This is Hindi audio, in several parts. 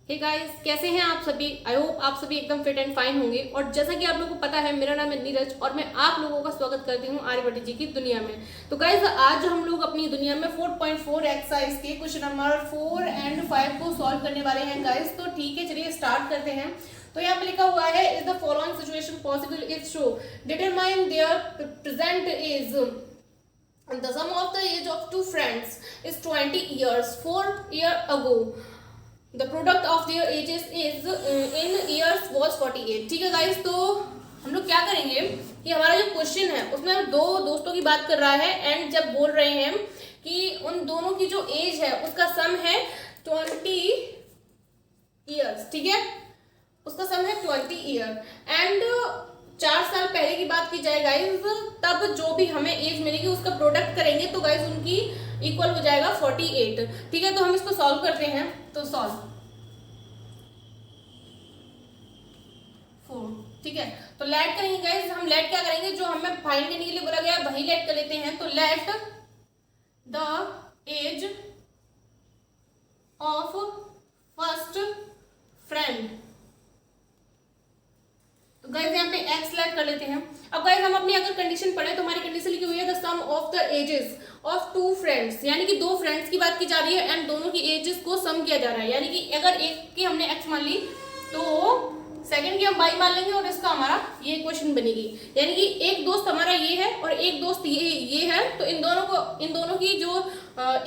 हे गाइस, कैसे हैं आप सभी। आई होप आप सभी एकदम फिट एंड फाइन होंगे। और जैसा कि आप लोगों को पता है, मेरा नाम है नीरज और मैं आप लोगों का स्वागत करती हूँ आर्यभट्ट जी की दुनिया में। तो गाइस, आज हम लोग अपनी दुनिया में 4.4 एक्सरसाइज के क्वेश्चन नंबर 4 एंड 5 को सॉल्व करने वाले हैं गाइस। तो ठीक है, चलिए स्टार्ट करते हैं। तो यहाँ पे लिखा हुआ है, is the following situation possible if so determine their present age. The sum of the age of two friends is 20 years. 4 years ago, the product of their ages is in years was 48. ठीक है गाइस, तो हम लोग क्या करेंगे कि हमारा जो क्वेश्चन है उसमें दो दोस्तों की बात कर रहा है एंड जब बोल रहे हैं कि उन दोनों की जो एज है उसका सम है 20 years। ठीक है, उसका सम है 20 ईयर एंड 4 साल पहले की बात की जाए गाइस, तब जो भी हमें एज मिलेगी उसका प्रोडक्ट करेंगे तो गाइस उनकी इक्वल हो जाएगा 48। ठीक है, तो हम इसको सॉल्व करते हैं। तो सॉल्व 4। ठीक है, तो लेट करेंगे गाइस। हम लेट क्या करेंगे, जो हमें फाइंड करने के लिए बोला गया वही लेट कर लेते हैं। तो let the age of first friend. तो गाइस यहाँ पे x लेट कर लेते हैं। अब गाइस हम अपनी अगर कंडीशन पढ़े तो हमारी कंडीशन लिखी हुई है the sum of the ages of two friends, यानी कि दो फ्रेंड्स की बात की जा रही है एंड दोनों की एजेस को सम किया जा रहा है। यानी कि अगर एक की हमने x मान ली तो सेकंड की हम y मान लेंगे और इसका हमारा ये इक्वेशन बनेगी। यानी कि एक दोस्त हमारा ये है और एक दोस्त ये है, तो इन दोनों की जो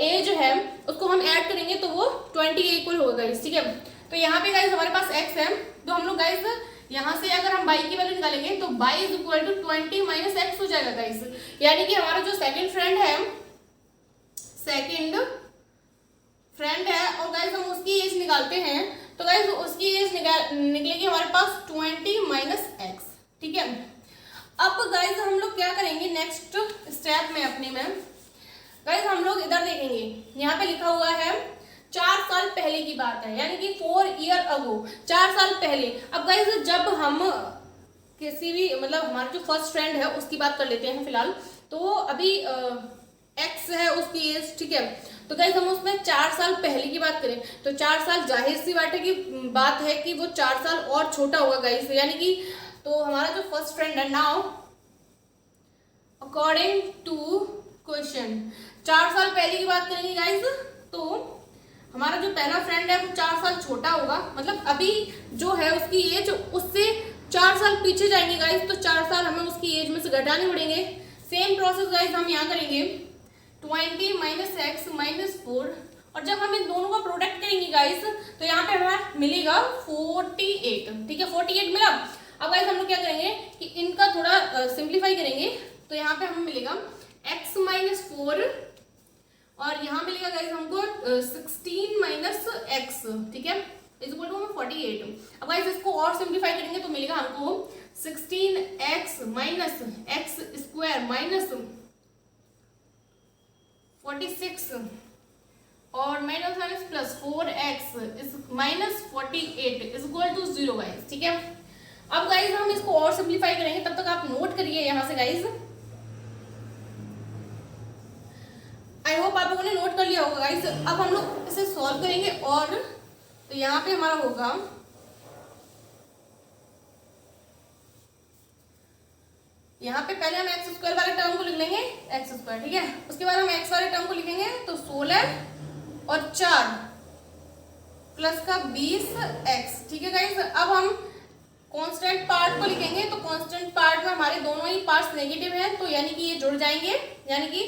एज है उसको हम ऐड करेंगे तो वो 20 के इक्वल होगा गाइस। ठीक है, तो यहाँ पे गाइस हमारे पास x है, तो हम लोग गाइस यहाँ से अगर हम y की वैल्यू निकालेंगे तो y is equal to 20 minus X हो जाएगा गाइस। यानी कि हमारा जो सेकंड फ्रेंड है और गाइस हम उसकी एज निकालते हैं तो गाइस उसकी एज निकलेगी हमारे पास 20 माइनस एक्स। ठीक है, अब गाइस हम लोग क्या करेंगे नेक्स्ट स्टेप में अपने में गाइस, हम लोग इधर देखेंगे। यहाँ पे लिखा हुआ है 4 साल पहले की बात है, यानी कि 4 years ago, 4 साल पहले। अब गाइस जब हम किसी भी मतलब हमारा जो फर्स्ट फ्रेंड है उसकी बात कर लेते हैं फिलहाल, तो अभी एक्स है उसकी एज। ठीक है, तो गाइस हम उसमें 4 साल पहले की बात करें तो 4 साल जाहिर सी बात है कि वो 4 साल और छोटा होगा गाइस। यानी कि तो हमारा जो फर्स्ट फ्रेंड है नाउ अकॉर्डिंग टू क्वेश्चन 4 साल पहले की बात करेंगे गाइस, तो हमारा जो पहला फ्रेंड है वो 4 साल छोटा होगा, मतलब अभी जो है उसकी एज उससे 4 साल पीछे जाएंगे गाइस, तो 4 साल हमें उसकी एज में से घटाने पड़ेंगे। सेम प्रोसेस गाइस हम यहाँ करेंगे 20 माइनस एक्स माइनस 4, और जब हम इन दोनों का प्रोडक्ट करेंगे गाइस तो यहाँ पे हमें मिलेगा 48। ठीक है, 48 मिला। अब गाइस हम लोग क्या करेंगे कि इनका थोड़ा सिंप्लीफाई करेंगे, तो यहाँ पे हमें मिलेगा x माइनस 4 और यहाँ मिलेगा गाइस हमको 16 माइनस एक्स। ठीक है, इज इक्वल टू हमें 48। अब गाइस इसको और सिंप्लीफाई करेंगे तो मिलेगा हमको 16x minus x square minus 46 और minus minus plus 4x is minus 48 is equal to 0 guys. ठीक है, अब गाइस हम इसको और सिंप्लीफाई करेंगे, तब तक आप नोट करिए यहाँ से गाइस। आई होप आप लोगों ने नोट कर लिया होगा गाइस। अब हम लोग इसे सॉल्व करेंगे और तो यहाँ पे हमारा होगा यहाँ पे पहले हम एक्स स्क्वायर वाले टर्म को लिख लेंगे एक्स स्क्वायर। ठीक है, उसके बाद हम एक्स वाले टर्म को लिखेंगे तो 16 और 4 प्लस का 20x। ठीक है गाइस, अब हम कांस्टेंट पार्ट को लिखेंगे तो कांस्टेंट पार्ट में हमारे दोनों ही पार्ट्स नेगेटिव हैं, तो यानी कि ये जुड़ जाएंगे, यानी कि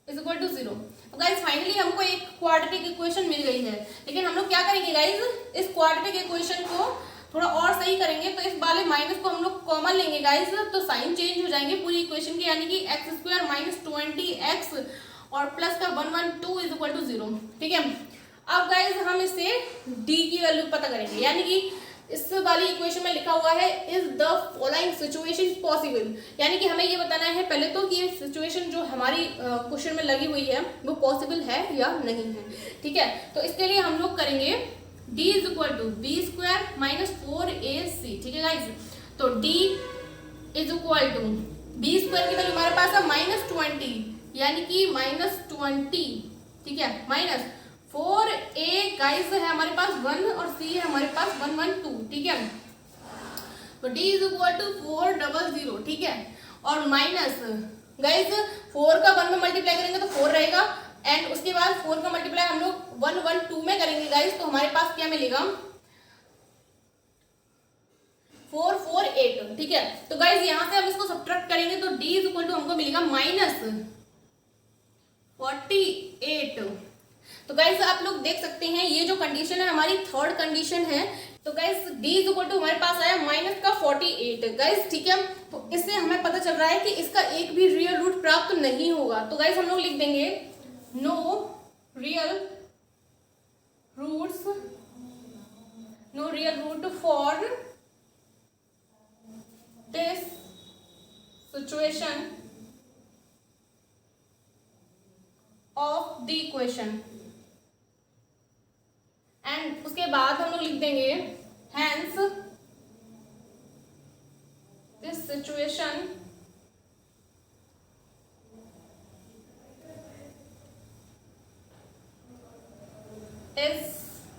is equal to 0। Guys finally हमको एक क्वाड्रेटिक इक्वेशन मिल गई है, लेकिन हम लोग क्या करेंगे गाइस, इस क्वाड्रेटिक इक्वेशन को थोड़ा और सही करेंगे। तो इस वाले माइनस को हम लोग कॉमन लेंगे गाइस, तो साइन चेंज हो जाएंगे पूरी इक्वेशन के, यानी कि एक्स स्क्वायर माइनस 20x और प्लस का 112 इज इक्वल टू 0। ठीक है, अब गाइस हम इससे d की वैल्यू पता करेंगे, यानी कि इस वाली इक्वेशन में लिखा हुआ है is the following situation possible, यानी कि हमें ये बताना है पहले तो कि ये सिचुएशन जो हमारी क्वेश्चन में लगी हुई है वो पॉसिबल है या नहीं है। ठीक है, तो इसके लिए हम लोग करेंगे d is equal to B square minus 4ac। ठीक है गाइस, तो d is equal to B square की वैल्यू हमारे पास है -20, यानी कि -20। ठीक है, माइनस 4a गाइस है हमारे पास 1 और c है हमारे पास 112, ठीक है। तो d इज इक्वल टू 400, ठीक है, और माइनस गाइस 4 का 1 में मल्टीप्लाई करेंगे तो 4 रहेगा, एंड उसके बाद 4 का मल्टीप्लाई हम लोग 112 में करेंगे गाइस, तो हमारे पास क्या मिलेगा 448, ठीक है। तो गाइस यहाँ से हम इसको सब्ट्रैक्ट करेंगे तो d इज इक्वल टू हमको मिलेगा माइनस 48। तो गाइस आप लोग देख सकते हैं ये जो कंडीशन है हमारी थर्ड कंडीशन है। तो guys d is equal to हमारे पास आया माइनस का 48 गाइस, ठीक है। तो इससे हमें पता चल रहा है कि इसका एक भी रियल रूट प्राप्त नहीं होगा। तो गाइस हम लोग लिख देंगे no real roots, no real root for this situation of the equation, and उसके बाद हम लोग लिख देंगे hence this situation is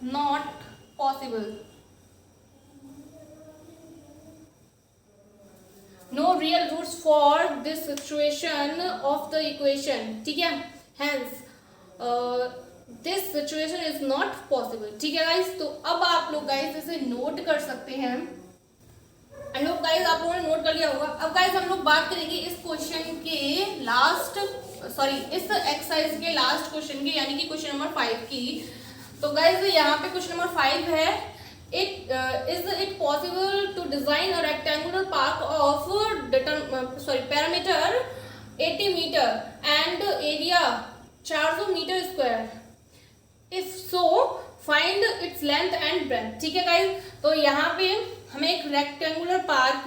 not possible, no real roots for this situation of the equation, ठीक है, hence this situation is not possible, ठीक है गाइस। तो अब आप लोग गाइस इसे नोट कर सकते हैं। आई होप गाइस आप लोगों ने नोट कर लिया होगा। अब गाइस हम लोग बात करेंगे इस क्वेश्चन के लास्ट, सॉरी इस एक्सरसाइज के लास्ट क्वेश्चन के, यानी कि क्वेश्चन नंबर 5 की। तो गाइस यहाँ पे क्वेश्चन नंबर 5 है, is it possible to design a rectangular park of parameter 80 metre and area 400 metre square, if so find its length and breadth, ठीक है गाइस। तो यहाँ पे हमें एक रेक्टेंगुलर पार्क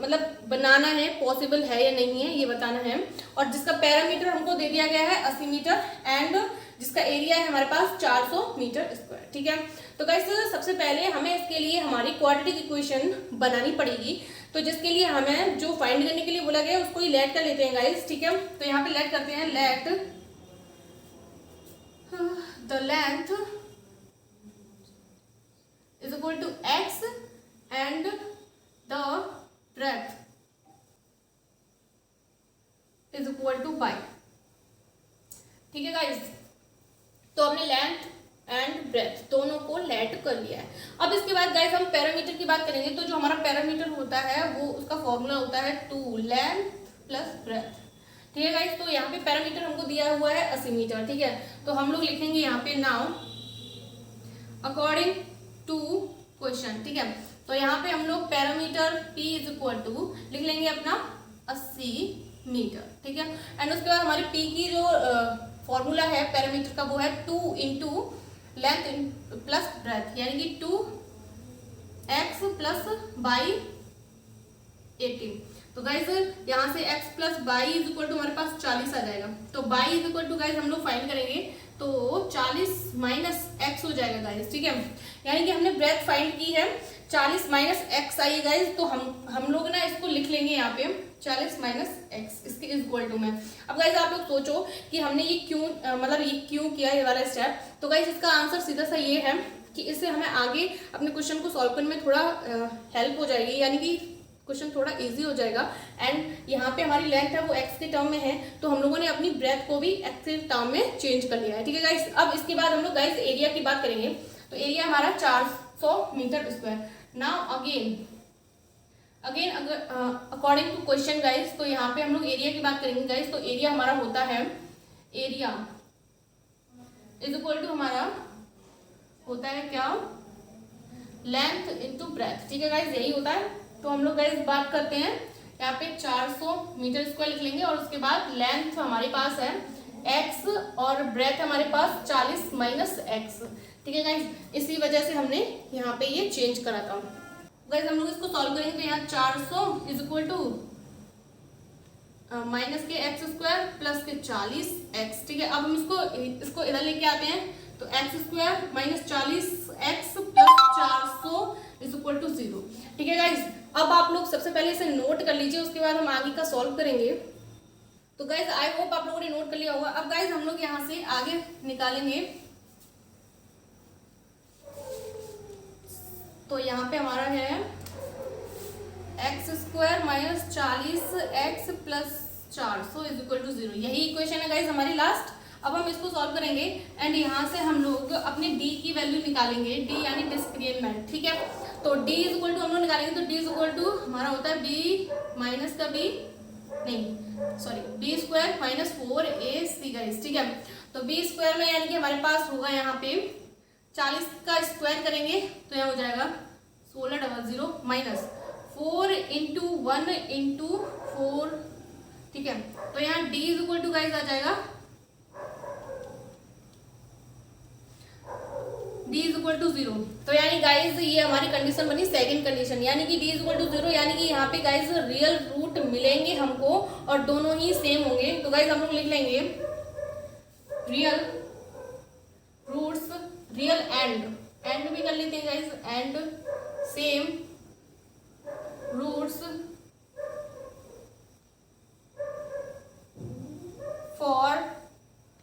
मतलब बनाना है, पॉसिबल है या नहीं है ये बताना है, और जिसका पैरामीटर हमको दे दिया गया है 80 मीटर एंड जिसका एरिया है हमारे पास 400 मीटर स्क्वायर, ठीक है। तो गाइस सबसे पहले हमें इसके लिए हमारी क्वाड्रेटिक इक्वेशन बनानी पड़ेगी। तो जिसके लिए हमें जो फाइंड करने के लिए बोला गया है उसको ही लेट कर लेते हैं गाइस, ठीक है। तो यहाँ पे लेट करते हैं, late the length is equal to x and the breadth is equal to y, ठीक है गाइस। तो हमने लेंथ एंड ब्रेथ दोनों को लेट कर लिया है। अब इसके बाद गाइस हम पैरामीटर की बात करेंगे। तो जो हमारा पैरामीटर होता है वो उसका फॉर्मूला होता है 2 लेंथ प्लस ब्रेथ, ठीक है गाइस। तो यहाँ पे पैरामीटर हमको दिया हुआ है 80 मीटर, ठीक है। तो हम लोग लिखेंगे यहाँ पे नाउ अकॉर्डिंग टू क्वेश्चन, ठीक है। तो यहाँ पे हम लोग parameter p is equal to लिख लेंगे अपना 80 मीटर, ठीक है। एंड उसके बाद हमारी p की जो फॉर्मूला है पैरामीटर का वो है 2 इंटू लेंथ प्लस ब्रेथ, यानी कि 2x प्लस बाई 18। तो गाइस यहाँ से x plus by is equal to हमारे पास 40 आ जाएगा। तो by is equal to guys हम लोग फाइंड करेंगे तो 40 माइनस एक्स हो जाएगा गाइस, ठीक है। यानी कि हमने ब्रेथ फाइंड की है, 40 माइनस एक्स आई गाइस। तो हम लोग ना इसको लिख लेंगे यहाँ पे 40 माइनस एक्स इसके इज इक्वल टू में। अब गाइस आप लोग सोचो कि हमने ये क्यों मतलब ये क्यों किया ये वाला स्टेप। तो गाइस इसका आंसर सीधा सा ये है कि इससे हमें आगे अपने क्वेश्चन को सॉल्व करने में थोड़ा हेल्प हो जाएगी, यानी कि क्वेश्चन थोड़ा इजी हो जाएगा। एंड यहाँ पे हमारी लेंथ है वो एक्स के टर्म में है, तो हम लोगों ने अपनी ब्रेथ को भी एक्स के टर्म में चेंज कर लिया है, ठीक है गाइस। अब इसके बाद हम लोग गाइस एरिया की बात करेंगे। तो एरिया हमारा 400 मीटर स्क्वायर। नाउ अगेन अगर अकॉर्डिंग टू क्वेश्चन गाइस, तो यहाँ पे हम लोग एरिया की बात करेंगे गाइस। तो एरिया हमारा होता है, एरिया इज इक्वल टू हमारा होता है क्या, लेंथ इंटू ब्रेथ, ठीक है गाइस, यही होता है। तो हम लोग गाइस बात करते हैं यहाँ पे 400 मीटर स्क्वायर लिख लेंगे, और उसके बाद लेंथ हमारे पास है x और ब्रेथ हमारे पास 40 माइनस एक्स, ठीक है गाइस। इसी वजह से हमने यहाँ पे ये चेंज करा था गाइस। हम लोग इसको सॉल्व करेंगे तो यहाँ 400 इज इक्वल टू माइनस के एक्स स्क्वायर प्लस के 40 एक्स, ठीक है। अब हम इसको इधर लेके आते हैं तो X square minus 40 X plus 400 is equal to 0, ठीक है गाइस। अब आप लोग सबसे पहले इसे नोट कर लीजिए, उसके बाद हम आगे का सॉल्व करेंगे। तो गाइज आई होप आप लोगों ने नोट कर लिया होगा। अब गाइज हम लोग यहाँ से आगे निकालेंगे, तो यहाँ पे हमारा है X square minus 40x plus 400 is equal to 0। यही इक्वेशन है गाइज हमारी लास्ट। अब हम इसको सॉल्व करेंगे एंड यहाँ से हम लोग अपने d की वैल्यू निकालेंगे, d यानी डिस्क्रिमिनेंट, ठीक है। तो d इज इक्वल टू हम लोग निकालेंगे, तो d इज इक्वल टू हमारा होता है b माइनस का b, नहीं sorry, b square minus 4ac guys, ठीक है। तो b स्क्वायर में यानी कि हमारे पास होगा यहाँ पे 40 का स्क्वायर करेंगे तो यहाँ हो जाएगा 1600 माइनस 4 इंटू 1 इंटू 4, ठीक है। तो यहाँ d is equal to guys आ जाएगा d इज इक्वल टू 0। तो यानी गाइज ये हमारी कंडीशन बनी सेकंड कंडीशन, यानी कि d इज इक्वल टू 0, यानी कि यहाँ पे गाइज रियल रूट मिलेंगे हमको और दोनों ही सेम होंगे। तो गाइज हम लोग लिख लेंगे रियल रूट्स, रियल एंड भी कर लेते हैं guys, and same roots for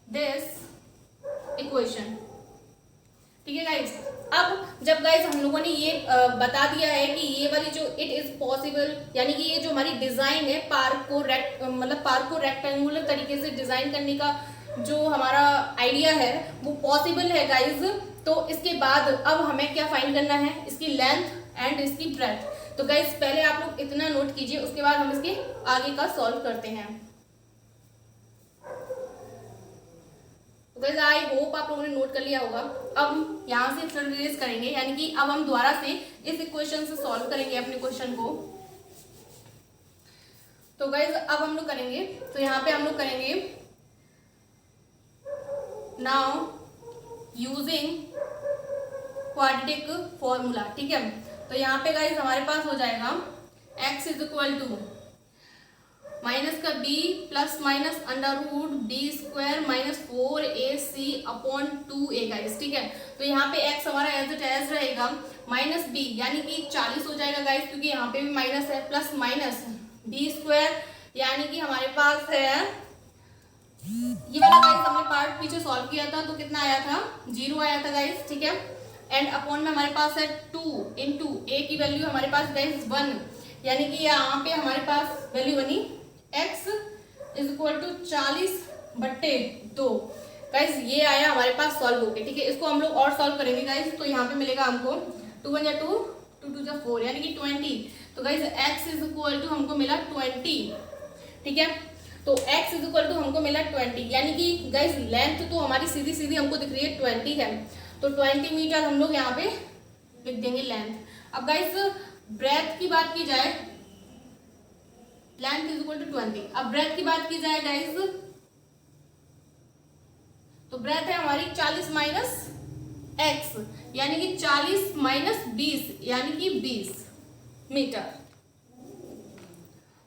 this equation, ठीक है गाइज। अब जब गाइज हम लोगों ने ये बता दिया है कि ये वाली जो इट इज पॉसिबल, यानी कि ये जो हमारी डिजाइन है पार्क को रेक्टेंगुलर तरीके से डिजाइन करने का जो हमारा आइडिया है वो पॉसिबल है गाइज। तो इसके बाद अब हमें क्या फाइंड करना है, इसकी लेंथ एंड इसकी ब्रेथ। तो गाइज पहले आप लोग इतना नोट कीजिए, उसके बाद हम इसके आगे का सॉल्व करते हैं। तो गाइस आई होप आप लोगों ने नोट कर लिया होगा। अब यहाँ से फिर रिलेट करेंगे, यानी कि अब हम दोबारा से इस इक्वेशन से सॉल्व करेंगे अपने क्वेश्चन को। तो गाइस अब हम लोग करेंगे, तो यहाँ पे हम लोग करेंगे नाउ यूजिंग क्वाड्रेटिक फॉर्मूला, ठीक है। तो यहाँ पे गाइस हमारे पास हो जाएगा x is equal to minus का b plus minus under root D square minus 4ac upon 2a guys, ठीक है। तो यहाँ पे x हमारा एज इट एज रहेगा माइनस b, यानी कि 40 हो जाएगा गाइस, क्योंकि यहाँ पे भी माइनस है, प्लस माइनस डी स्क्वायर, यानी कि हमारे पास है ये वाला गाइस हमने पार्ट पीछे सॉल्व किया था तो कितना आया था, 0 आया था गाइस, ठीक है। एंड अपॉन में हमारे पास है 2 इंटू a की वैल्यू हमारे पास गाइस 1, यानी कि यहाँ पे हमारे पास वैल्यू बनी x is equal to 40/2 guys. ये आया हमारे पास सॉल्व होके, ठीक है। इसको हम लोग और सॉल्व करेंगे गाइस, तो यहाँ पे मिलेगा हमको 2 1 2 2 2 4 यानी कि 20। तो guys x is equal to हमको मिला 20, ठीक है। तो x इज इक्वल टू हमको मिला 20, यानी कि गाइस लेंथ तो हमारी सीधी सीधी हमको दिख रही है 20 है, तो 20 मीटर हम लोग यहाँ पे लिख देंगे लेंथ। अब गाइस ब्रेथ की बात की जाए, लेंथ इज इक्वल टू 20। अब ब्रेथ की बात की जाए गाइस, तो ब्रेथ है हमारी 40 माइनस x, यानी कि 40 माइनस 20 यानी कि 20 मीटर।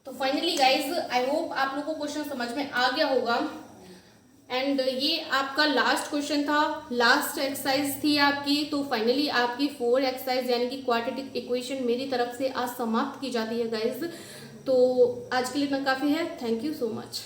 तो फाइनली गाइज आई होप आप लोगों को क्वेश्चन समझ में आ गया होगा। एंड ये आपका लास्ट क्वेश्चन था, लास्ट एक्सरसाइज थी आपकी। तो फाइनली आपकी 4 एक्सरसाइज यानी कि क्वाड्रेटिक इक्वेशन मेरी तरफ से आज समाप्त की जाती है गाइज। तो आज के लिए इतना काफ़ी है। Thank you so much.